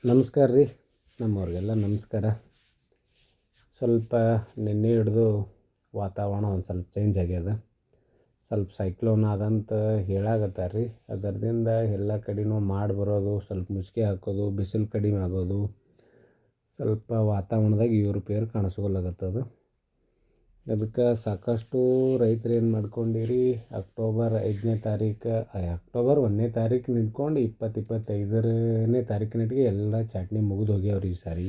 ನಮಸ್ಕಾರ ರೀ. ನಮ್ಮವ್ರಿಗೆಲ್ಲ ನಮಸ್ಕಾರ. ಸ್ವಲ್ಪ ನಿನ್ನೆ ಹಿಡ್ದು ವಾತಾವರಣ ಒಂದು ಸ್ವಲ್ಪ ಚೇಂಜ್ ಆಗ್ಯದ. ಸ್ವಲ್ಪ ಸೈಕ್ಲೋನ್ ಆದಂತ ಹೇಳಾಕತ್ತಾರ ರೀ. ಅದರಿಂದ ಎಲ್ಲ ಕಡೆನೂ ಮಾಡಿ ಬರೋದು, ಸ್ವಲ್ಪ ಮುಸ್ಕಿ ಹಾಕೋದು, ಬಿಸಿಲು ಕಡಿಮೆ ಆಗೋದು, ಸ್ವಲ್ಪ ವಾತಾವರಣದಾಗ ಏರುಪೇರು ಕಾಣಿಸ್ಕೊಳಕತ್ತದ. ಅದಕ್ಕೆ ಸಾಕಷ್ಟು ರೈತರು ಏನು ಮಾಡ್ಕೊಂಡಿರಿ, ಅಕ್ಟೋಬರ್ 5ನೇ ತಾರೀಕು ಅಕ್ಟೋಬರ್ 1ನೇ ತಾರೀಕು ನಿಂತ್ಕೊಂಡು 25ನೇ ತಾರೀಕಿನಟ್ಟಿಗೆ ಎಲ್ಲ ಚಾಟ್ನಿ ಮುಗಿದು ಹೋಗ್ಯಾವ್ರಿ ಈ ಸಾರಿ.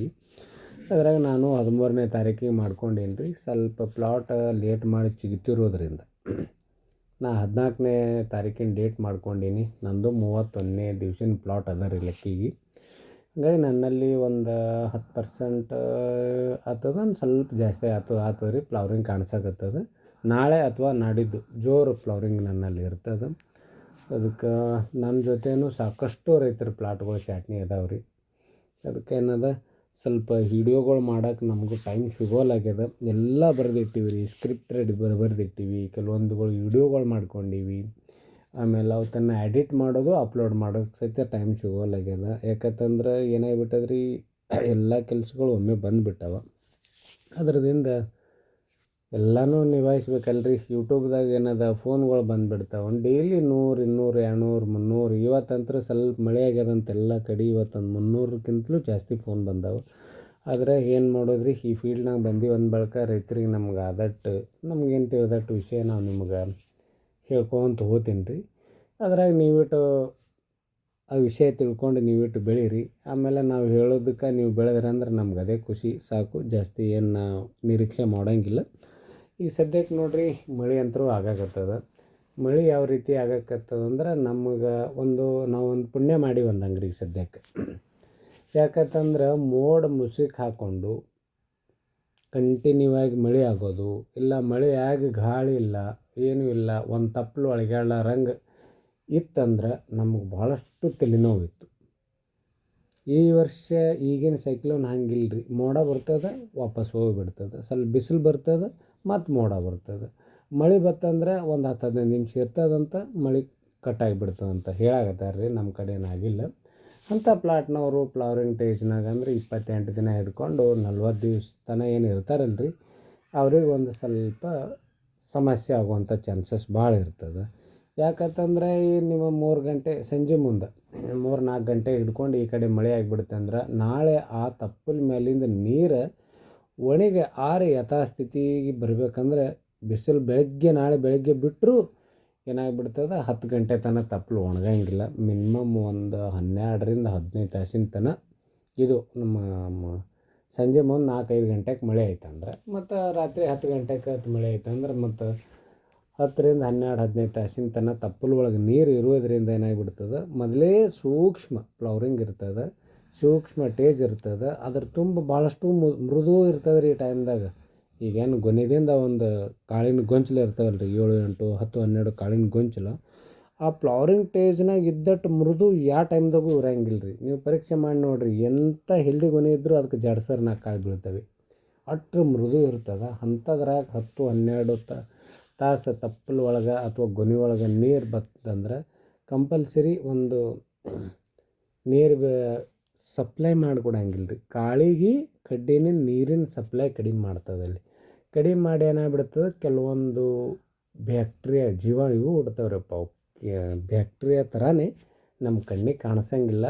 ಅದ್ರಾಗ ನಾನು 13ನೇ ತಾರೀಕಿಗೆ ಮಾಡ್ಕೊಂಡೇನಿ ರೀ. ಸ್ವಲ್ಪ ಪ್ಲಾಟ್ ಲೇಟ್ ಮಾಡಿ ಚಿಗಿತಿರೋದ್ರಿಂದ ನಾ 14ನೇ ತಾರೀಕಿನ ಡೇಟ್ ಮಾಡ್ಕೊಂಡೀನಿ. ನಂದು 31ನೇ ದಿವ್ಸಿನ ಪ್ಲಾಟ್ ಅದ ರೀ ಲೆಕ್ಕಿಗೆ. ಹಂಗಾಗಿ ನನ್ನಲ್ಲಿ ಒಂದು 10% ಆಗ್ತದ, ಒಂದು ಸ್ವಲ್ಪ ಜಾಸ್ತಿ ಆಗ್ತದೆ ರೀ. ಫ್ಲವರಿಂಗ್ ಕಾಣಿಸಕತ್ತದ. ನಾಳೆ ಅಥವಾ ನಾಡಿದ್ದು ಜೋರು ಫ್ಲವರಿಂಗ್ ನನ್ನಲ್ಲಿ ಇರ್ತದೆ. ಅದಕ್ಕೆ ನನ್ನ ಜೊತೆನೂ ಸಾಕಷ್ಟು ರೈತರ ಪ್ಲಾಟ್ಗಳು ಚಾಟ್ನಿ ಅದಾವೆ ರೀ. ಅದಕ್ಕೆ ಏನದ ಸ್ವಲ್ಪ ವಿಡಿಯೋಗಳು ಮಾಡೋಕೆ ನಮಗೂ ಟೈಮ್ ಸಿಗೋಲಾಗ್ಯದ. ಎಲ್ಲ ಬರೆದಿಟ್ಟಿವಿ ರೀ, ಸ್ಕ್ರಿಪ್ಟ್ ರೆಡಿ ಬರೆದಿಟ್ಟಿವಿ, ಕೆಲವೊಂದುಗಳು ವಿಡಿಯೋಗಳು ಮಾಡ್ಕೊಂಡೀವಿ. ಆಮೇಲೆ ಅವತ್ತನ್ನು ಎಡಿಟ್ ಮಾಡೋದು, ಅಪ್ಲೋಡ್ ಮಾಡೋಕ್ಕೆ ಸಹಿತ ಟೈಮ್ ಸಿಗೋಲಾಗ್ಯದ. ಯಾಕಂತಂದ್ರೆ ಏನಾಗ್ಬಿಟ್ಟದ್ರಿ, ಎಲ್ಲ ಕೆಲಸಗಳು ಒಮ್ಮೆ ಬಂದುಬಿಟ್ಟವ. ಅದರಿಂದ ಎಲ್ಲನೂ ನಿಭಾಯಿಸ್ಬೇಕಲ್ರಿ. ಯೂಟ್ಯೂಬ್ದಾಗ ಏನದ ಫೋನ್ಗಳು ಬಂದುಬಿಡ್ತಾವೆ. ಒಂದು ಡೈಲಿ 100, 200, 200, 300. ಇವತ್ತಂತೂ ಸ್ವಲ್ಪ ಮಳೆ ಆಗ್ಯದಂತ ಎಲ್ಲ ಕಡೆ ಇವತ್ತೊಂದು 300ಕ್ಕಿಂತಲೂ ಜಾಸ್ತಿ ಫೋನ್ ಬಂದವು. ಆದರೆ ಏನು ಮಾಡೋದ್ರಿ, ಈ ಫೀಲ್ಡ್ನಾಗ ಬಂದೀವಿ ಅಂದ ಬಳಿಕ ರೈತರಿಗೆ ನಮ್ಗೆ ಆದಟ್ಟು ನಮ್ಗೇನು ತಿಳಿದಟ್ಟು ವಿಷಯ ನಾವು ನಿಮ್ಗೆ ಹೇಳ್ಕೊಂತ ಹೋಗ್ತೀನಿ ರೀ. ಅದ್ರಾಗ ನೀವಿಟ್ಟು ಆ ವಿಷಯ ತಿಳ್ಕೊಂಡು ನೀವಿಟ್ಟು ಬೆಳೀರಿ. ಆಮೇಲೆ ನಾವು ಹೇಳೋದಕ್ಕೆ ನೀವು ಬೆಳೆದ್ರಂದ್ರೆ ನಮ್ಗೆ ಅದೇ ಖುಷಿ ಸಾಕು. ಜಾಸ್ತಿ ಏನು ನಾವು ನಿರೀಕ್ಷೆ ಮಾಡೋಂಗಿಲ್ಲ. ಈಗ ಸದ್ಯಕ್ಕೆ ನೋಡಿರಿ, ಮಳೆ ಅಂತೂ ಆಗಾಕತ್ತದ. ಮಳೆ ಯಾವ ರೀತಿ ಆಗಾಕತ್ತದಂದ್ರೆ ನಮಗೆ ನಾವೊಂದು ಪುಣ್ಯ ಮಾಡಿ ಬಂದಂಗೆ ರೀ ಸದ್ಯಕ್ಕೆ. ಯಾಕಂತಂದ್ರೆ ಮೋಡ ಮುಸುಕ್ ಹಾಕ್ಕೊಂಡು ಕಂಟಿನ್ಯೂ ಆಗಿ ಮಳೆ ಆಗೋದು, ಇಲ್ಲ ಮಳೆ ಆಗಿ ಗಾಳಿ ಇಲ್ಲ, ಏನೂ ಇಲ್ಲ, ಒಂದು ತಪ್ಪಲು ಅಳಿಗಾಡ್ಲಾರಂಗೆ ಇತ್ತಂದ್ರೆ ನಮಗೆ ಭಾಳಷ್ಟು ತಲೆನೋವಿತ್ತು. ಈ ವರ್ಷ ಈಗಿನ ಸೈಕ್ಲೋನ್ ಹಂಗಿಲ್ಲ ರೀ. ಮೋಡ ಬರ್ತದೆ, ವಾಪಸ್ ಹೋಗಿಬಿಡ್ತದೆ. ಸ್ವಲ್ಪ ಬಿಸಿಲು ಬರ್ತದೆ, ಮತ್ತು ಮೋಡ ಬರ್ತದೆ. ಮಳೆ ಬತ್ತಂದ್ರೆ ಒಂದು 10-15 ನಿಮಿಷ ಇರ್ತದಂತ, ಮಳೆ ಕಟ್ಟಾಗಿಬಿಡ್ತದಂತ ಹೇಳಾಕತ್ತಾರೆ ರೀ. ನಮ್ಮ ಕಡೆ ಏನಾಗಿಲ್ಲ. ಅಂಥ ಪ್ಲಾಟ್ನವರು ಫ್ಲವರಿಂಗ್ ಟೇಜ್ನಾಗ ಅಂದ್ರೆ 28 ದಿನ ಹಿಡ್ಕೊಂಡು 40 ದಿವ್ಸ ತನಕ ಏನು ಇರ್ತಾರಲ್ಲ ರೀ, ಅವ್ರಿಗೆ ಒಂದು ಸ್ವಲ್ಪ ಸಮಸ್ಯೆ ಆಗುವಂಥ ಚಾನ್ಸಸ್ ಭಾಳ ಇರ್ತದೆ. ಯಾಕಂತಂದ್ರೆ ಈ ನಿಮ್ಮ 3 ಗಂಟೆ ಸಂಜೆ ಮುಂದೆ 3-4 ಗಂಟೆ ಹಿಡ್ಕೊಂಡು ಈ ಕಡೆ ಮಳೆ ಆಗಿಬಿಡುತ್ತೆ ಅಂದ್ರೆ, ನಾಳೆ ಆ ತಪ್ಪಲ ಮೇಲಿಂದ ನೀರು ಒಣಗಿ ಆರಿ ಯಥಾಸ್ಥಿತಿಗೆ ಬರಬೇಕಂದ್ರೆ ಬಿಸಿಲು ನಾಳೆ ಬೆಳಗ್ಗೆ ಬಿಟ್ಟರೂ ಏನಾಗ್ಬಿಡ್ತದೆ, 10 ಗಂಟೆ ತನಕ ತಪ್ಪಲು ಒಣಗಂಗಿಲ್ಲ. ಮಿನಿಮಮ್ ಒಂದು 12ರಿಂದ 15 ತಾಸಿನ ತನಕ ಇದು ನಮ್ಮ ಸಂಜೆ ಮುಂದೆ 4-5 ಗಂಟೆಗೆ ಮಳೆ ಆಯ್ತಂದ್ರೆ, ಮತ್ತು ರಾತ್ರಿ 10 ಗಂಟೆಗೆ ಮಳೆ ಆಯ್ತಂದ್ರೆ, ಮತ್ತು 10ರಿಂದ 12-15 ತಾಸಿನ ತನಕ ತಪ್ಪಲು ಒಳಗೆ ನೀರು ಇರೋದ್ರಿಂದ ಏನಾಗಿಬಿಡ್ತದೆ, ಮೊದಲೇ ಸೂಕ್ಷ್ಮ ಫ್ಲವರಿಂಗ್ ಇರ್ತದೆ, ಸೂಕ್ಷ್ಮ ಟೇಜ್ ಇರ್ತದೆ. ಅದ್ರ ತುಂಬ ಭಾಳಷ್ಟು ಮೃದು ಇರ್ತದೆ ರೀ ಈ ಟೈಮ್ದಾಗ. ಈಗೇನು ಗೊನೆದಿಂದ ಒಂದು ಕಾಳಿನ ಗೊಂಚಲು ಇರ್ತಾವಲ್ಲ ರೀ, 7, 8, 10, 12 ಕಾಳಿನ ಗೊಂಚಲು, ಆ ಫ್ಲವರಿಂಗ್ ಟೇಜ್ನಾಗ ಇದ್ದಟ್ಟು ಮೃದು ಯಾವ ಟೈಮ್ದಾಗೂ ಇರಂಗಿಲ್ಲ ರೀ. ನೀವು ಪರೀಕ್ಷೆ ಮಾಡಿ ನೋಡಿರಿ, ಎಂಥ ಹೆಲ್ದಿ ಗೊನೆ ಇದ್ದರೂ ಅದಕ್ಕೆ ಜಡ್ಸರ್ 4 ಕಾಳು ಬೀಳ್ತವೆ. ಅಷ್ಟು ಮೃದು ಇರ್ತದೆ. ಅಂಥದ್ರಾಗ 10-12 ತಾಸು ತಪ್ಪಲು ಒಳಗೆ ಅಥವಾ ಗೊನೆ ಒಳಗೆ ನೀರು ಬರ್ತಂದ್ರೆ ಕಂಪಲ್ಸರಿ ಒಂದು ನೀರು ಸಪ್ಲೈ ಮಾಡಿಕೊಡಂಗಿಲ್ಲ ರೀ. ಕಾಳಿಗೆ ಕಡ್ಡಿನ ನೀರಿನ ಸಪ್ಲೈ ಕಡಿಮೆ ಮಾಡ್ತದಲ್ಲಿ. ಕಡಿಮೆ ಮಾಡಿ ಏನಾಗ್ಬಿಡ್ತದೆ, ಕೆಲವೊಂದು ಬ್ಯಾಕ್ಟೀರಿಯಾ ಇವು ಹುಡ್ತಾವ್ರಪ್ಪ. ಬ್ಯಾಕ್ಟೀರಿಯಾ ಥರನೇ ನಮ್ಮ ಕಣ್ಣಿಗೆ ಕಾಣಿಸಂಗಿಲ್ಲ.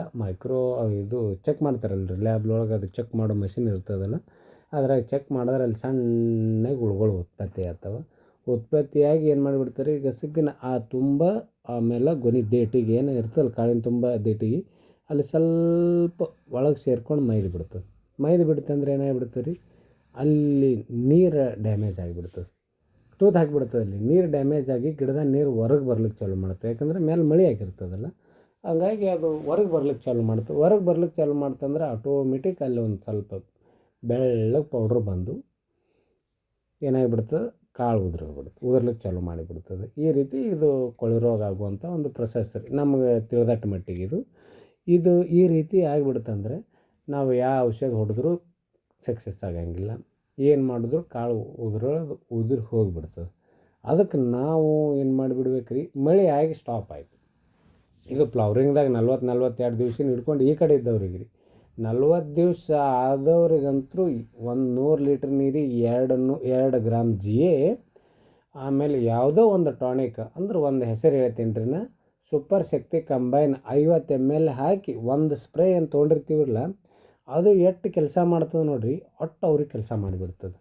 ಇದು ಚೆಕ್ ಮಾಡ್ತಾರಲ್ರಿ ಲ್ಯಾಬ್ನೊಳಗೆ, ಅದು ಚೆಕ್ ಮಾಡೋ ಮಷಿನ್ ಇರ್ತದಲ್ಲ, ಅದ್ರಾಗ ಚೆಕ್ ಮಾಡಿದ್ರೆ ಅಲ್ಲಿ ಸಣ್ಣಗೆ ಹುಳುಗಳು ಉತ್ಪತ್ತಿ ಆಗ್ತವೆ. ಉತ್ಪತ್ತಿಯಾಗಿ ಏನು ಮಾಡಿಬಿಡ್ತಾರೆ, ಈಗ ಸಿಗ್ಗಿನ ಆ ತುಂಬ ಆಮೇಲೆ ಗೊನೆ ದೇಟಿಗೆ ಏನು ಇರ್ತದಲ್ಲ, ಕಾಳಿನ ತುಂಬ ದೇಟಿಗೆ ಅಲ್ಲಿ ಸ್ವಲ್ಪ ಒಳಗೆ ಸೇರ್ಕೊಂಡು ಮೈದು ಬಿಡ್ತಂದ್ರೆ ಏನಾಗಿಬಿಡ್ತದೆ ರೀ, ಅಲ್ಲಿ ನೀರು ಡ್ಯಾಮೇಜ್ ಆಗಿಬಿಡ್ತದೆ, ತೂತು ಹಾಕಿಬಿಡ್ತದೆ. ಅಲ್ಲಿ ನೀರು ಡ್ಯಾಮೇಜ್ ಆಗಿ ಗಿಡದ ನೀರು ಹೊರಗೆ ಬರ್ಲಿಕ್ಕೆ ಚಾಲು ಮಾಡುತ್ತೆ. ಯಾಕಂದರೆ ಮೇಲೆ ಮಳೆ ಆಗಿರ್ತದಲ್ಲ, ಹಂಗಾಗಿ ಅದು ಹೊರಗೆ ಬರ್ಲಿಕ್ಕೆ ಚಾಲು ಮಾಡ್ತದೆ. ಹೊರಗೆ ಬರ್ಲಿಕ್ಕೆ ಚಾಲು ಮಾಡ್ತಂದ್ರೆ ಆಟೋಮೆಟಿಕ್ ಅಲ್ಲಿ ಒಂದು ಸ್ವಲ್ಪ ಬೆಳ್ಳಗೆ ಪೌಡ್ರ್ ಬಂದು ಏನಾಗಿಬಿಡ್ತದೆ, ಕಾಳು ಉದುರ್ಲಿಕ್ಕೆ ಚಾಲು ಮಾಡಿಬಿಡ್ತದೆ. ಈ ರೀತಿ ಇದು ಕೊಳೆ ರೋಗ ಆಗುವಂಥ ಒಂದು ಪ್ರೊಸೆಸ್ ರೀ. ನಮಗೆ ತಿಳಿದಟ್ಟು ಮಟ್ಟಿಗೆ ಇದು ಈ ರೀತಿ ಆಗಿಬಿಡ್ತಂದ್ರೆ ನಾವು ಯಾವ ಔಷಧ ಹೊಡೆದ್ರೂ ಸಕ್ಸಸ್ ಆಗಂಗಿಲ್ಲ. ಏನು ಮಾಡಿದ್ರು ಕಾಳು ಉದುರಿ ಹೋಗಿಬಿಡ್ತದೆ. ಅದಕ್ಕೆ ನಾವು ಏನು ಮಾಡಿಬಿಡ್ಬೇಕು ರೀ, ಮಳೆ ಆಗಿ ಸ್ಟಾಪ್ ಆಯಿತು. ಈಗ ಫ್ಲವರಿಂಗ್ದಾಗ 40-42 ದಿವ್ಸ ಹಿಡ್ಕೊಂಡು ಈ ಕಡೆ ಇದ್ದವ್ರಿಗೆ ರೀ 40 ದಿವಸ ಆದವ್ರಿಗಂತೂ 100 ಲೀಟ್ರ್ ನೀರಿಗೆ 2 ಗ್ರಾಮ್ GA, ಆಮೇಲೆ ಯಾವುದೋ ಒಂದು ಟಾನಿಕ್ ಅಂದ್ರೆ ಒಂದು ಹೆಸರು ಹೇಳ್ತೀನಿ ರೀ ನಾ, ಸೂಪರ್ ಶಕ್ತಿ ಕಂಬೈನ್ 50 ml ಹಾಕಿ ಒಂದು ಸ್ಪ್ರೇ ಏನು ತೊಗೊಂಡಿರ್ತೀವಲ್ಲ ಅದು ಎಷ್ಟು ಕೆಲಸ ಮಾಡ್ತದೆ ನೋಡಿರಿ, ಒಟ್ಟು ಅವ್ರಿಗೆ ಕೆಲಸ ಮಾಡಿಬಿಡ್ತದೆ.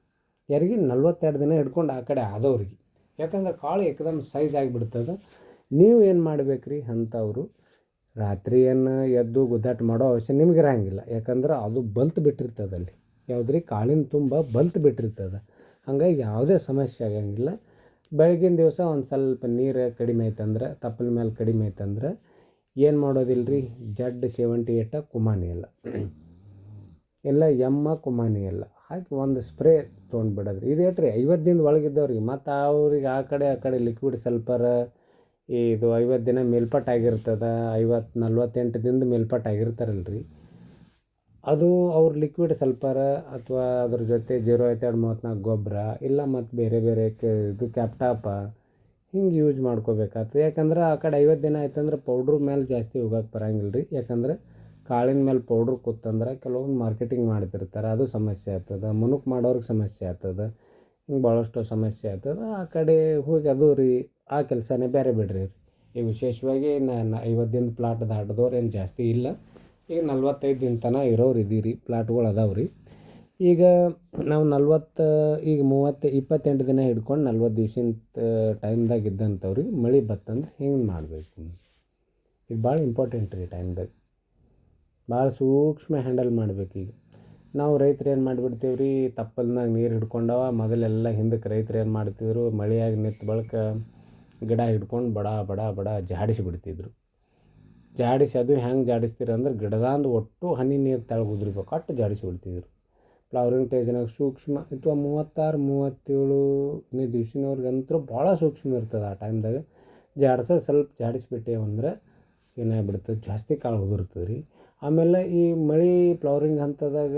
ಯಾರಿಗೆ 42 ದಿನ ಹಿಡ್ಕೊಂಡು ಆ ಕಡೆ ಆದವ್ರಿಗೆ. ಯಾಕಂದ್ರೆ ಕಾಳು ಏಕದಮ್ ಸೈಜ್ ಆಗಿಬಿಡ್ತದೆ. ನೀವು ಏನು ಮಾಡ್ಬೇಕ್ರಿ ಅಂಥವ್ರು, ರಾತ್ರಿ ಏನು ಎದ್ದು ಗುದ್ದಾಟ ಮಾಡೋ ಅವಶ್ಯ ನಿಮ್ಗೆ ಇರೋಂಗಿಲ್ಲ. ಯಾಕಂದ್ರೆ ಅದು ಬಲ್ತು ಬಿಟ್ಟಿರ್ತದೆ ಅಲ್ಲಿ, ಯಾವುದ್ರಿ ಕಾಳಿನ ತುಂಬ ಬಲ್ತು ಬಿಟ್ಟಿರ್ತದೆ. ಹಾಗಾಗಿ ಯಾವುದೇ ಸಮಸ್ಯೆ ಆಗಂಗಿಲ್ಲ. ಬೆಳಗಿನ ದಿವಸ ಒಂದು ಸ್ವಲ್ಪ ನೀರು ಕಡಿಮೆ ಐತಂದ್ರೆ, ತಪ್ಪಲ ಮೇಲೆ ಕಡಿಮೆ ಐತಂದ್ರೆ ಏನು ಮಾಡೋದಿಲ್ಲ ರೀ, ಜಡ್ಡು 78 ಕುಮಾನಿ ಎಲ್ಲ ಎಲ್ಲ ಕುಮಾನಿ ಎಲ್ಲ ಹಾಕಿ ಒಂದು ಸ್ಪ್ರೇ ತೊಗೊಂಡ್ಬಿಡೋದ್ರಿ. ಇದು ಏಟ್ರಿ 50 ದಿನದ ಒಳಗಿದ್ದವ್ರಿಗೆ. ಮತ್ತು ಅವ್ರಿಗೆ ಆ ಕಡೆ ಲಿಕ್ವಿಡ್ ಸ್ವಲ್ಪರ ಇದು 50 ದಿನ ಮೇಲ್ಪಟ್ಟಾಗಿರ್ತದೆ, 48 ದಿನದ ಮೇಲ್ಪಟ್ಟಾಗಿರ್ತಾರಲ್ಲ ರೀ, ಅದು ಅವ್ರ ಲಿಕ್ವಿಡ್ ಸ್ವಲ್ಪರ ಅಥವಾ ಅದ್ರ ಜೊತೆ 0.234 ಗೊಬ್ಬರ ಇಲ್ಲ ಮತ್ತು ಬೇರೆ ಇದು ಕ್ಯಾಪ್ಟಾಪ ಹಿಂಗೆ ಯೂಸ್ ಮಾಡ್ಕೋಬೇಕಾಗ್ತದೆ. ಯಾಕಂದ್ರೆ ಆ ಕಡೆ 50 ದಿನ ಆಯ್ತಂದ್ರೆ ಪೌಡ್ರ್ ಮೇಲೆ ಜಾಸ್ತಿ ಹೋಗಕ್ಕೆ ಬರೋಂಗಿಲ್ಲ ರೀ. ಯಾಕಂದ್ರೆ ಕಾಳಿನ ಮೇಲೆ ಪೌಡ್ರ್ ಕೂತಂದ್ರೆ ಕೆಲವೊಂದು ಮಾರ್ಕೆಟಿಂಗ್ ಮಾಡ್ತಿರ್ತಾರೆ, ಅದು ಸಮಸ್ಯೆ ಆಗ್ತದೆ. ಮುನುಕ್ ಮಾಡೋರಿಗೆ ಸಮಸ್ಯೆ ಆಗ್ತದೆ. ಹಿಂಗೆ ಭಾಳಷ್ಟು ಸಮಸ್ಯೆ ಆಗ್ತದೆ. ಆ ಕಡೆ ಹೋಗಿ ಅದು ರೀ ಆ ಕೆಲಸನೇ ಬೇರೆ ಬಿಡ್ರಿ. ಈಗ ವಿಶೇಷವಾಗಿ 50 ದಿನದ ಪ್ಲಾಟ್ ದಾಟಿದವ್ರು ಏನು ಜಾಸ್ತಿ ಇಲ್ಲ. ಈಗ 45 ದಿನ ತನಕ ಇರೋರು ಇದ್ದೀರಿ, ಪ್ಲಾಟ್ಗಳು ಅದಾವೆ ರೀ. ಈಗ ನಾವು 28 ದಿನ ಹಿಡ್ಕೊಂಡು 40 ದಿವ್ಸಿನ ಟೈಮ್ದಾಗ ಇದ್ದಂಥವ್ರಿಗೆ ಮಳೆ ಬತ್ತಂದ್ರೆ ಹಿಂಗೆ ಮಾಡಬೇಕು. ಇದು ಭಾಳ ಇಂಪಾರ್ಟೆಂಟ್ ರೀ. ಟೈಮ್ದಾಗ ಭಾಳ ಸೂಕ್ಷ್ಮ ಹ್ಯಾಂಡಲ್ ಮಾಡ್ಬೇಕು. ಈಗ ನಾವು ರೈತರು ಏನು ಮಾಡಿಬಿಡ್ತೀವಿ ರೀ, ತಪ್ಪಲ್ನಾಗ ನೀರು ಹಿಡ್ಕೊಂಡವ ಮೊದಲೆಲ್ಲ ಹಿಂದಕ್ಕೆ ರೈತರು ಏನು ಮಾಡ್ತಿದ್ರು, ಮಳೆಯಾಗಿ ನಿಂತ ಬಳಿಕ ಗಿಡ ಹಿಡ್ಕೊಂಡು ಬಡ ಜಾಡಿಸಿ ಬಿಡ್ತಿದ್ರು. ಜಾಡಿಸಿ ಅದು ಹೆಂಗೆ ಜಾಡಿಸ್ತೀರ ಅಂದ್ರೆ ಗಿಡದಂದು ಒಟ್ಟು ಹನಿ ನೀರು ತೆಳಗೆ ಉದುರ್ಬೇಕು ಅಷ್ಟು ಜಾಡಿಸಿ ಬಿಡ್ತಿದ್ರು. ಫ್ಲವರಿಂಗ್ ಸ್ಟೇಜ್ನಾಗ ಸೂಕ್ಷ್ಮ ಅಥವಾ 36-37ನೇ ದಿವ್ಸಿನವ್ರಿಗಂತೂ ಭಾಳ ಸೂಕ್ಷ್ಮ ಇರ್ತದೆ. ಆ ಟೈಮ್ದಾಗ ಸ್ವಲ್ಪ ಜಾಡಿಸ್ಬಿಟ್ಟೇವು ಅಂದ್ರೆ ಏನಾಗ್ಬಿಡ್ತದೆ, ಜಾಸ್ತಿ ಕಾಳು ಉದುರ್ತದೆ ರೀ. ಆಮೇಲೆ ಈ ಮಳೆ ಫ್ಲವರಿಂಗ್ ಹಂತದಾಗ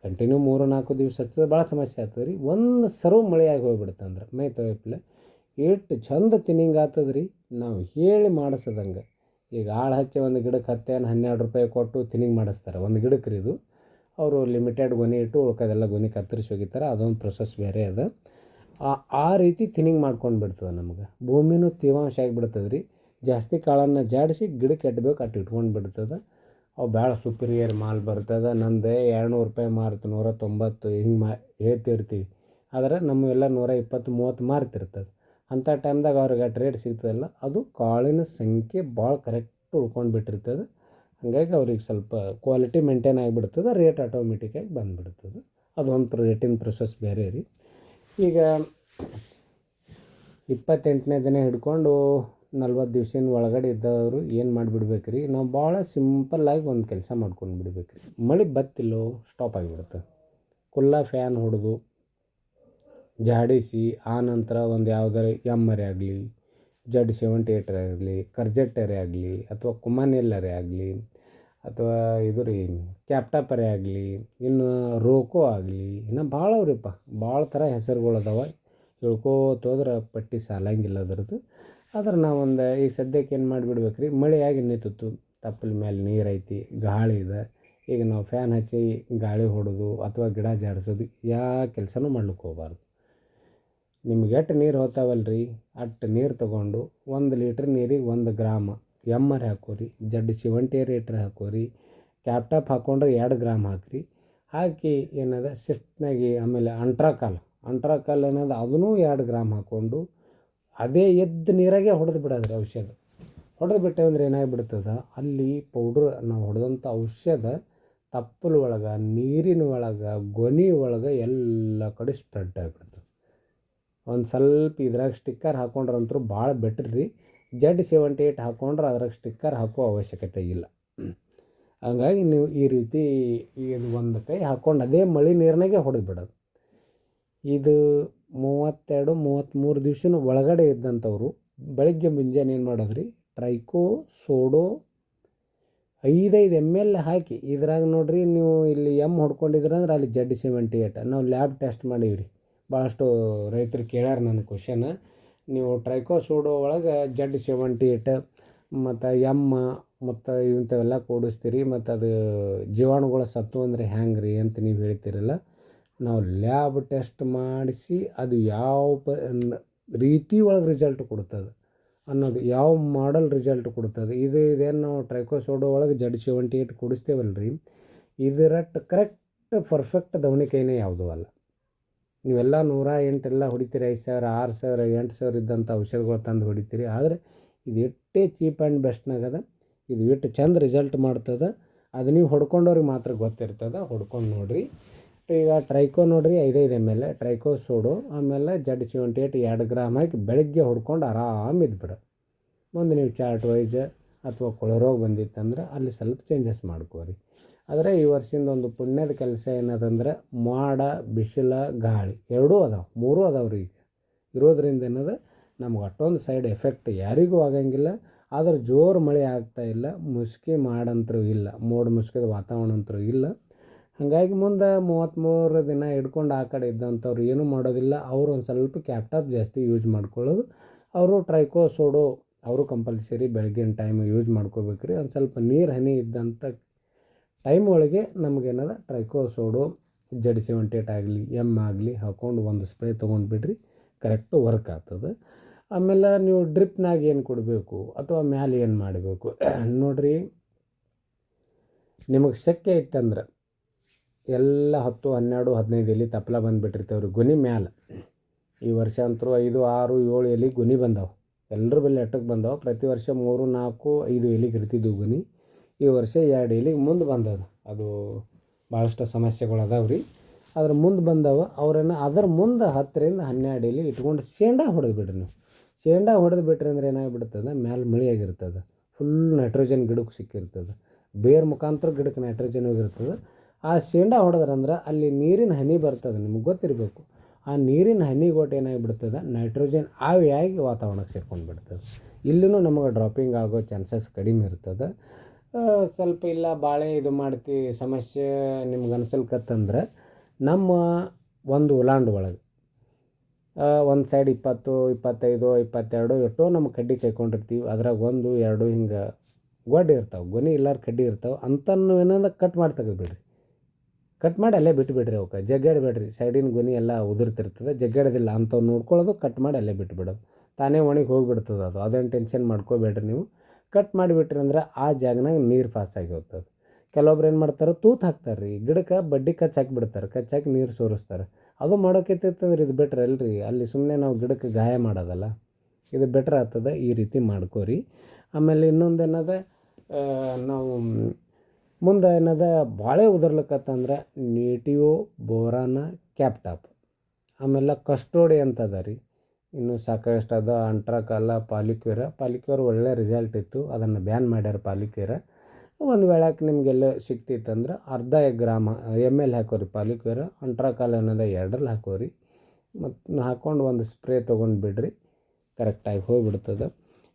ಕಂಟಿನ್ಯೂ 3-4 ದಿವಸ ಹಚ್ಚೋದು ಭಾಳ ಸಮಸ್ಯೆ ಆಗ್ತದೆ ರೀ. ಒಂದು ಸರ್ವ ಮಳೆಯಾಗಿ ಹೋಗ್ಬಿಡುತ್ತೆ ಅಂದ್ರೆ ಮೈ ತೊಯ್ಪಲೆ ಎಷ್ಟು ಚಂದ ತಿನ್ನಿಂಗ್ ಆಗ್ತದೆ ರೀ, ನಾವು ಹೇಳಿ ಮಾಡಿಸೋದಂಗೆ. ಈಗ ಆಳು ಹಚ್ಚಿ ಒಂದು ಗಿಡಕ್ಕೆ 12 ರೂಪಾಯಿ ಕೊಟ್ಟು ತಿನ್ನಿಂಗ್ ಮಾಡಿಸ್ತಾರೆ ಒಂದು ಗಿಡಕ್ಕೆ ರೀ. ಇದು ಅವರು ಲಿಮಿಟೆಡ್ ಗೊನೆ ಇಟ್ಟು ಉಳ್ಕೋದೆಲ್ಲ ಗೊನೆ ಕತ್ತರಿಸಿ ಹೋಗಿತಾರೆ. ಅದೊಂದು ಪ್ರೊಸೆಸ್ ಬೇರೆ ಅದ. ಆ ರೀತಿ ತಿನ್ನಿಂಗ್ ಮಾಡ್ಕೊಂಡು ಬಿಡ್ತದೆ. ನಮ್ಗೆ ಭೂಮಿನೂ ತೇವಾಂಶ ಆಗಿಬಿಡ್ತದೆ ರೀ. ಜಾಸ್ತಿ ಕಾಳನ್ನು ಜಾಡಿಸಿ ಗಿಡಕ್ಕೆ ಎಟ್ಟಬೇಕು ಅಟ್ಟು ಇಟ್ಕೊಂಡು ಬಿಡ್ತದೆ. ಅವು ಭಾಳ ಸುಪೀರಿಯರ್ ಮಾಲ್ ಬರ್ತದೆ. ನಂದು 200 ರೂಪಾಯಿ ಮಾರ್ತು 190 ಹಿಂಗೆ ಹೇಳ್ತಿರ್ತೀವಿ. ಆದರೆ ನಮ್ಮವೆಲ್ಲ 120-130 ಮಾರ್ತಿರ್ತದೆ. ಅಂಥ ಟೈಮ್ದಾಗ ಅವ್ರಿಗೆ ಅಷ್ಟು ರೇಟ್ ಸಿಗ್ತದಲ್ಲ, ಅದು ಕಾಳಿನ ಸಂಖ್ಯೆ ಭಾಳ ಕರೆಕ್ಟ್ ಉಳ್ಕೊಂಡು ಬಿಟ್ಟಿರ್ತದೆ. ಹಾಗಾಗಿ ಅವ್ರಿಗೆ ಸ್ವಲ್ಪ ಕ್ವಾಲಿಟಿ ಮೇಂಟೈನ್ ಆಗಿಬಿಡ್ತದೆ, ರೇಟ್ ಆಟೋಮೆಟಿಕ್ಕಾಗಿ ಬಂದುಬಿಡ್ತದೆ. ಅದೊಂದು ರೇಟಿನ ಪ್ರೊಸೆಸ್ ಬೇರೆ ರೀ. ಈಗ 28ನೇ ದಿನ ಹಿಡ್ಕೊಂಡು 40 ದಿವ್ಸಿನ ಒಳಗಡೆ ಇದ್ದವರು ಏನು ಮಾಡಿಬಿಡ್ಬೇಕು ರೀ, ನಾವು ಭಾಳ ಸಿಂಪಲ್ಲಾಗಿ ಒಂದು ಕೆಲಸ ಮಾಡ್ಕೊಂಡು ಬಿಡ್ಬೇಕು ರೀ. ಮಳೆ ಬತ್ತಿಲ್ಲೋ ಸ್ಟಾಪ್ ಆಗಿಬಿಡುತ್ತೆ. ಕುಲ್ಲ ಫ್ಯಾನ್ ಹೊಡೆದು ಜಾಡಿಸಿ ಆ ನಂತರ ಒಂದು ಯಾವುದಾರು ಎಮ್ಮರೆ ಆಗಲಿ, Z78 ಆಗಲಿ, ಕರ್ಜೆಟ್ಟರೆ ಆಗಲಿ, ಅಥವಾ ಕುಮಾನೆಲ್ಲರೆ ಆಗಲಿ, ಅಥವಾ ಇದು ರೀ ಕ್ಯಾಪ್ಟಾಪರೆ ಆಗಲಿ, ಇನ್ನು ರೋಕೋ ಆಗಲಿ, ಇನ್ನು ಭಾಳ ಅವ್ರಿಪ್ಪ ಭಾಳ ಥರ ಹೆಸರುಗಳು ಅದಾವೆ. ಹೇಳ್ಕೋತೋದ್ರೆ ಪಟ್ಟಿ ಸಾಲಂಗಿಲ್ಲ ಅದರದ್ದು. ಆದ್ರೆ ನಾವೊಂದು ಈ ಸದ್ಯಕ್ಕೆ ಏನು ಮಾಡಿಬಿಡ್ಬೇಕು ರೀ, ಮಳೆಯಾಗಿ ನಿಂತಿತ್ತು, ತಪ್ಪಲ ಮೇಲೆ ನೀರು ಐತಿ, ಗಾಳಿ ಇದೆ. ಈಗ ನಾವು ಫ್ಯಾನ್ ಹಚ್ಚಿ ಗಾಳಿ ಹೊಡೆದು ಅಥವಾ ಗಿಡ ಜಾಡಿಸೋದು ಯಾವ ಕೆಲಸನೂ ಮಾಡ್ಲಿಕ್ಕೆ ಹೋಗಬಾರ್ದು. ನಿಮ್ಗೆ ಎಷ್ಟು ನೀರು ಹೋಗ್ತಾವಲ್ಲ ರೀ, ಅಷ್ಟು ನೀರು ತೊಗೊಂಡು 1 ಲೀಟ್ರ್ ನೀರಿಗೆ 1 ಗ್ರಾಮ್ ಎಮ್ಮರ್ ಹಾಕೋರಿ, Z78 ಹಾಕೋರಿ, ಕ್ಯಾಪ್ಟಾಪ್ ಹಾಕ್ಕೊಂಡ್ರೆ 2 ಗ್ರಾಮ್ ಹಾಕಿರಿ. ಹಾಕಿ ಏನದ ಶಿಸ್ತಿನಾಗಿ ಆಮೇಲೆ ಅಂಟ್ರಾಕಾಲ್ ಅನ್ನೋದು ಅದನ್ನೂ 2 ಗ್ರಾಮ್ ಹಾಕ್ಕೊಂಡು ಅದೇ ಎದ್ದು ನೀರಾಗೆ ಹೊಡೆದು ಬಿಡೋದ್ರಿ. ಔಷಧ ಹೊಡೆದು ಬಿಟ್ಟೇವಂದ್ರೆ ಏನಾಗಿಬಿಡ್ತದೆ, ಅಲ್ಲಿ ಪೌಡ್ರ್ ನಾವು ಹೊಡೆದಂಥ ಔಷಧ ತಪ್ಪಲ ಒಳಗೆ, ನೀರಿನ ಒಳಗೆ, ಗೊನೆ ಒಳಗೆ ಎಲ್ಲ ಕಡೆ ಸ್ಪ್ರೆಡ್ ಆಗಿಬಿಡ್ತದೆ. ಒಂದು ಸ್ವಲ್ಪ ಇದ್ರಾಗ ಸ್ಟಿಕ್ಕರ್ ಹಾಕ್ಕೊಂಡ್ರಂತೂ ಭಾಳ ಬೆಟ್ರ್ ರೀ. Z78 ಹಾಕ್ಕೊಂಡ್ರೆ ಅದ್ರಾಗ ಸ್ಟಿಕ್ಕರ್ ಹಾಕೋ ಅವಶ್ಯಕತೆ ಇಲ್ಲ. ಹಂಗಾಗಿ ನೀವು ಈ ರೀತಿ ಇದು ಒಂದು ಕೈ ಹಾಕ್ಕೊಂಡು ಅದೇ ಮಳೆ ನೀರಿನಾಗೆ ಹೊಡೆದು ಬಿಡೋದು. ಇದು 32-33 ದಿವ್ಸನ ಒಳಗಡೆ ಇದ್ದಂಥವ್ರು ಬೆಳಗ್ಗೆ ಮುಂಜಾನೆ ಏನು ಮಾಡೋದು ರೀ, ಟ್ರೈಕೋ ಸೋಡೋ 5 ml ಹಾಕಿ, ಇದ್ರಾಗ ನೋಡಿರಿ ನೀವು ಇಲ್ಲಿ ಹೊಡ್ಕೊಂಡಿದ್ರೆ ಅಂದ್ರೆ ಅಲ್ಲಿ Z78 ನಾವು ಲ್ಯಾಬ್ ಟೆಸ್ಟ್ ಮಾಡೀವಿ ರೀ. ಭಾಳಷ್ಟು ರೈತರು ಕೇಳ್ಯಾರ ನನ್ನ ಕ್ವಶನ. ನೀವು ಟ್ರೈಕೋ ಸೋಡೋ ಒಳಗೆ Z78 ಮತ್ತು ಮತ್ತು ಇಂಥವೆಲ್ಲ ಕೂಡಿಸ್ತೀರಿ ಮತ್ತು ಅದು ಜೀವಾಣುಗಳ ಸತ್ತು ಅಂದರೆ ಹ್ಯಾಂಗೆ ರೀ ಅಂತ ನೀವು ಹೇಳ್ತೀರಲ್ಲ, ನಾವು ಲ್ಯಾಬ್ ಟೆಸ್ಟ್ ಮಾಡಿಸಿ ಅದು ಯಾವ ರೀತಿ ಒಳಗೆ ರಿಸಲ್ಟ್ ಕೊಡ್ತದೆ ಅನ್ನೋದು, ಯಾವ ಮಾಡಲ್ ರಿಸಲ್ಟ್ ಕೊಡ್ತದೆ, ಇದೇನು ನಾವು ಟ್ರೈಕೋಸೋಡೋ ಒಳಗೆ ZD78 ಕುಡಿಸ್ತೇವಲ್ಲ ರೀ, ಇದರಟ್ಟು ಕರೆಕ್ಟ್ ಪರ್ಫೆಕ್ಟ್ ದವಣಿಕೈನೇ ಯಾವುದೂ ಅಲ್ಲ. ನೀವೆಲ್ಲ 108 ಎಲ್ಲ ಹೊಡಿತೀರಿ, 5,000 6,000 8,000 ಇದ್ದಂಥ ಔಷಧಿಗಳು ತಂದು ಹೊಡಿತೀರಿ. ಆದರೆ ಇದು ಎಷ್ಟೇ ಚೀಪ್ ಆ್ಯಂಡ್ ಬೆಸ್ಟ್ನಾಗದ, ಇದು ಎಷ್ಟು ಚಂದ ರಿಸಲ್ಟ್ ಮಾಡ್ತದೆ ಅದು ನೀವು ಹೊಡ್ಕೊಂಡವ್ರಿಗೆ ಮಾತ್ರ ಗೊತ್ತಿರ್ತದೆ. ಹೊಡ್ಕೊಂಡು ನೋಡಿರಿ. ಈಗ ಟ್ರೈಕೋ ನೋಡಿರಿ 5 ml ಟ್ರೈಕೋಸೋಡೋ, ಆಮೇಲೆ ZD78 2 ಗ್ರಾಮ್ ಹಾಕಿ ಬೆಳಗ್ಗೆ ಹೊಡ್ಕೊಂಡು ಆರಾಮಿದ್ಬಿಡು. ಮುಂದೆ ನೀವು ಚಾರ್ಟ್ ವೈಸ್ ಅಥವಾ ಕೊಳರೋಗ ಬಂದಿತ್ತಂದ್ರೆ ಅಲ್ಲಿ ಸ್ವಲ್ಪ ಚೇಂಜಸ್ ಮಾಡ್ಕೋರಿ. ಆದರೆ ಈ ವರ್ಷದಿಂದ ಒಂದು ಪುಣ್ಯದ ಕೆಲಸ ಏನದಂದ್ರೆ ಮೋಡ, ಬಿಸಿಲು, ಗಾಳಿ ಎರಡೂ ಅದಾವೆ, 3 ಅದಾವೆ ರೀ. ಈಗ ಇರೋದ್ರಿಂದ ಏನದ ನಮ್ಗೆ ಅಷ್ಟೊಂದು ಸೈಡ್ ಎಫೆಕ್ಟ್ ಯಾರಿಗೂ ಆಗಂಗಿಲ್ಲ. ಆದ್ರೆ ಜೋರು ಮಳೆ ಆಗ್ತಾಯಿಲ್ಲ, ಮುಸ್ಕಿ ಮಾಡಂತರೂ ಇಲ್ಲ, ಮೋಡ ಮುಸ್ಕಿದ ವಾತಾವರಣ ಅಂತರೂ ಇಲ್ಲ. ಹಾಗಾಗಿ ಮುಂದೆ 33 ದಿನ ಹಿಡ್ಕೊಂಡು ಆ ಕಡೆ ಇದ್ದಂಥವ್ರು ಏನೂ ಮಾಡೋದಿಲ್ಲ. ಅವರು ಒಂದು ಸ್ವಲ್ಪ ಕ್ಯಾಪ್ಟಾಪ್ ಜಾಸ್ತಿ ಯೂಸ್ ಮಾಡ್ಕೊಳ್ಳೋದು. ಅವರು ಟ್ರೈಕೋಸೋಡೋ ಅವರು ಕಂಪಲ್ಸರಿ ಬೆಳಗಿನ ಟೈಮ್ ಯೂಸ್ ಮಾಡ್ಕೋಬೇಕು ರೀ. ಒಂದು ಸ್ವಲ್ಪ ನೀರು ಹನಿ ಇದ್ದಂಥ ಟೈಮ್ ಒಳಗೆ ನಮಗೇನದ ಟ್ರೈಕೋಸೋಡೋ ZD78 ಆಗಲಿ ಆಗಲಿ ಹಾಕ್ಕೊಂಡು ಒಂದು ಸ್ಪ್ರೇ ತೊಗೊಂಡ್ಬಿಡ್ರಿ, ಕರೆಕ್ಟು ವರ್ಕ್ ಆಗ್ತದೆ. ಆಮೇಲೆ ನೀವು ಡ್ರಿಪ್ನಾಗ ಏನು ಕೊಡಬೇಕು ಅಥವಾ ಮ್ಯಾಲೆ ಏನು ಮಾಡಬೇಕು ನೋಡಿರಿ. ನಿಮಗೆ ಶಕ್ಯ ಇತ್ತಂದ್ರೆ ಎಲ್ಲ 10 12 15 ಎಲೆ ತಪ್ಪಲ ಬಂದುಬಿಟ್ಟಿರ್ತೇವ್ರಿ ಗೊನೆ ಮ್ಯಾಲೆ. ಈ ವರ್ಷ ಅಂತರೂ 5 6 7 ಎಲೆ ಗೊನೆ ಬಂದಾವೆ. ಎಲ್ಲರ ಬಲ್ಲಿ ಎಟ್ಟಕ್ಕೆ ಬಂದಾವೆ. ಪ್ರತಿ ವರ್ಷ 3 4 5 ಎಲೆಗೆ ಇರ್ತಿದ್ವು ಗೊನೆ. ಈ ವರ್ಷ 2 ಎಲೆಗೆ ಮುಂದೆ ಬಂದದ. ಅದು ಭಾಳಷ್ಟು ಸಮಸ್ಯೆಗಳು ಅದಾವೆ ರೀ. ಅದ್ರ ಮುಂದೆ ಬಂದವ ಅವ್ರೇನು ಅದ್ರ ಮುಂದೆ 10 ರಿಂದ 12 ಎಲೆ ಇಟ್ಕೊಂಡು ಶೇಂಡಾ ಹೊಡೆದು ಬಿಡ್ರಿ. ನೀವು ಶೇಂಡಾ ಹೊಡೆದು ಬಿಟ್ರಿ ಅಂದ್ರೆ ಏನಾಗಿಬಿಡ್ತದೆ, ಮ್ಯಾಲೆ ಮಳೆಯಾಗಿರ್ತದೆ, ಫುಲ್ ನೈಟ್ರೋಜನ್ ಗಿಡಕ್ಕೆ ಸಿಕ್ಕಿರ್ತದೆ, ಬೇರೆ ಮುಖಾಂತರ ಗಿಡಕ್ಕೆ ನೈಟ್ರೋಜನ್ ಹೋಗಿರ್ತದೆ. ಆ ಶೇಂಡಾ ಹೊಡೆದ್ರಂದ್ರೆ ಅಲ್ಲಿ ನೀರಿನ ಹನಿ ಬರ್ತದೆ, ನಿಮ್ಗೆ ಗೊತ್ತಿರಬೇಕು. ಆ ನೀರಿನ ಹನಿಗೊಟ್ಟು ಏನಾಗಿಬಿಡ್ತದೆ, ನೈಟ್ರೋಜನ್ ಆವಿಯಾಗಿ ವಾತಾವರಣಕ್ಕೆ ಸೇರ್ಕೊಂಡು ಬಿಡ್ತದೆ. ಇಲ್ಲೂ ನಮಗೆ ಡ್ರಾಪಿಂಗ್ ಆಗೋ ಚಾನ್ಸಸ್ ಕಡಿಮೆ ಇರ್ತದೆ. ಸ್ವಲ್ಪ ಇಲ್ಲ ಬಾಳೆ ಇದು ಮಾಡ್ತಿ ಸಮಸ್ಯೆ ನಿಮ್ಗೆ ಅನ್ಸಲ್ಕತ್ತಂದ್ರೆ ನಮ್ಮ ಒಂದು ಉಲಾಂಡ್ ಒಳಗೆ ಒಂದು ಸೈಡ್ 20 25 22 ಎಷ್ಟೋ ನಮ್ಮ ಕಡ್ಡಿ ಕೈಕೊಂಡಿರ್ತೀವಿ. ಅದ್ರಾಗ 1 2 ಹಿಂಗೆ ಗೊಡ್ಡೆ ಇರ್ತಾವೆ, ಗೊನೆ ಇಲ್ಲಾರ ಕಡ್ಡಿ ಇರ್ತಾವೆ. ಅಂಥನ್ನು ಏನಂದ್ರೆ ಕಟ್ ಮಾಡಿ ತೆಗೆದುಬಿಡ್ರಿ. ಕಟ್ ಮಾಡಿ ಅಲ್ಲೇ ಬಿಟ್ಟುಬಿಡ್ರಿ. ಅವಕ್ಕೆ ಜಗ್ಗಾಡಬೇಡ್ರಿ. ಸೈಡಿನ ಗೊನೆ ಎಲ್ಲ ಉದುರ್ತಿರ್ತದೆ, ಜಗ್ಗಾಡೋದಿಲ್ಲ. ಅಂಥವು ನೋಡ್ಕೊಳ್ಳೋದು, ಕಟ್ ಮಾಡಿ ಅಲ್ಲೇ ಬಿಟ್ಟುಬಿಡೋದು. ತಾನೇ ಒಣಗಿ ಹೋಗಿಬಿಡ್ತದೆ ಅದು. ಅದೇನು ಟೆನ್ಷನ್ ಮಾಡ್ಕೋಬೇಡ್ರಿ ನೀವು. ಕಟ್ ಮಾಡಿಬಿಟ್ರಿ ಅಂದ್ರೆ ಆ ಜಾಗನಾಗ ನೀರು ಪಾಸಾಗಿ ಹೋಗ್ತದೆ. ಕೆಲವೊಬ್ರು ಏನು ಮಾಡ್ತಾರೆ, ತೂತು ಹಾಕ್ತಾರೆ ರೀ ಗಿಡಕ್ಕೆ, ಬಡ್ಡಿ ಕಚ್ಚಾಕಿಬಿಡ್ತಾರೆ, ಕಚ್ಚಾಕಿ ನೀರು ಸೋರಿಸ್ತಾರೆ. ಅದು ಮಾಡೋಕೈತಂದ್ರೆ ಇದು ಬೆಟ್ರ್ ಅಲ್ರಿ. ಅಲ್ಲಿ ಸುಮ್ಮನೆ ನಾವು ಗಿಡಕ್ಕೆ ಗಾಯ ಮಾಡೋದಲ್ಲ, ಇದು ಬೆಟ್ರ್ ಆಗ್ತದೆ. ಈ ರೀತಿ ಮಾಡ್ಕೋರಿ. ಆಮೇಲೆ ಇನ್ನೊಂದು ಏನದ, ನಾವು ಮುಂದೆ ಏನದ ಭಾಳ ಉದುರ್ಲಿಕ್ಕತ್ತಂದ್ರೆ ನೇಟಿವೋ, ಬೋರಾನ, ಕ್ಯಾಪ್ಟಾಪ್, ಆಮೇಲೆ ಕಸ್ಟೋಡಿ ಅಂತದ ರೀ. ಇನ್ನೂ ಸಾಕಷ್ಟು ಅದ. ಅಂಟ್ರಾಕಾಲ, ಪಾಲಿಕ್ಯೂರ ಒಳ್ಳೆ ರಿಸಲ್ಟ್ ಇತ್ತು. ಅದನ್ನು ಬ್ಯಾನ್ ಮಾಡ್ಯಾರ ಪಾಲಿಕ್ಯೂರ. ಒಂದು ವೇಳೆ ನಿಮಗೆಲ್ಲ ಸಿಕ್ತಿತ್ತಂದ್ರೆ ಅರ್ಧ ಗ್ರಾಮ್ ml ಹಾಕೋರಿ ಪಾಲಿಕ್ಯೂರ. ಅಂಟ್ರಾಕಾಲ ಅನ್ನೋದು 2 ಹಾಕೋರಿ. ಮತ್ತು ಹಾಕ್ಕೊಂಡು ಒಂದು ಸ್ಪ್ರೇ ತೊಗೊಂಡು ಬಿಡ್ರಿ, ಕರೆಕ್ಟಾಗಿ ಹೋಗಿಬಿಡ್ತದೆ.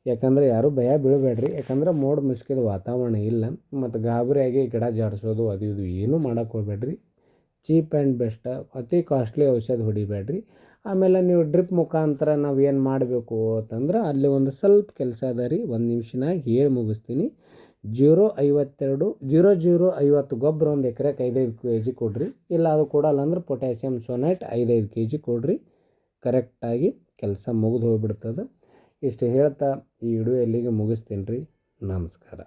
ಯಾಕಂದರೆ ಯಾರೂ ಭಯ ಬೀಳಬೇಡ್ರಿ. ಯಾಕಂದ್ರೆ ಮೋಡ ಮುಸುಕಿದ ವಾತಾವರಣ ಇಲ್ಲ. ಮತ್ತು ಗಾಬರಿಯಾಗಿ ಗಿಡ ಜಾಡಿಸೋದು ಅದು ಇದು ಏನೂ ಮಾಡೋಕ್ಕೆ ಹೋಗ್ಬೇಡ್ರಿ. ಚೀಪ್ ಆ್ಯಂಡ್ ಬೆಸ್ಟ್, ಅತಿ ಕಾಸ್ಟ್ಲಿ ಔಷಧ ಹೊಡಿಬೇಡ್ರಿ. ಆಮೇಲೆ ನೀವು ಡ್ರಿಪ್ ಮುಖಾಂತರ ನಾವು ಏನು ಮಾಡಬೇಕು ಅಂತಂದ್ರೆ ಅಲ್ಲಿ ಒಂದು ಸ್ವಲ್ಪ ಕೆಲಸ ಅದ ರೀ. 1 ನಿಮಿಷನಾಗ ಹೇಳಿ ಮುಗಿಸ್ತೀನಿ. 0050 ಗೊಬ್ಬರ ಒಂದು ಎಕರೆಗೆ 5 kg ಕೊಡ್ರಿ. ಇಲ್ಲ ಅದು ಕೊಡಲ್ಲ ಅಂದ್ರೆ ಪೊಟ್ಯಾಷಿಯಮ್ ಸೋನೈಟ್ 5 kg ಕೊಡ್ರಿ. ಕರೆಕ್ಟಾಗಿ ಕೆಲಸ ಮುಗಿದು ಹೋಗ್ಬಿಡ್ತದೆ. ಇಷ್ಟು ಹೇಳ್ತಾ ಈ ವಿಡಿಯೋ ಎಲ್ಲಿಗೆ ಮುಗಿಸ್ತೀನಿ ರೀ. ನಮಸ್ಕಾರ.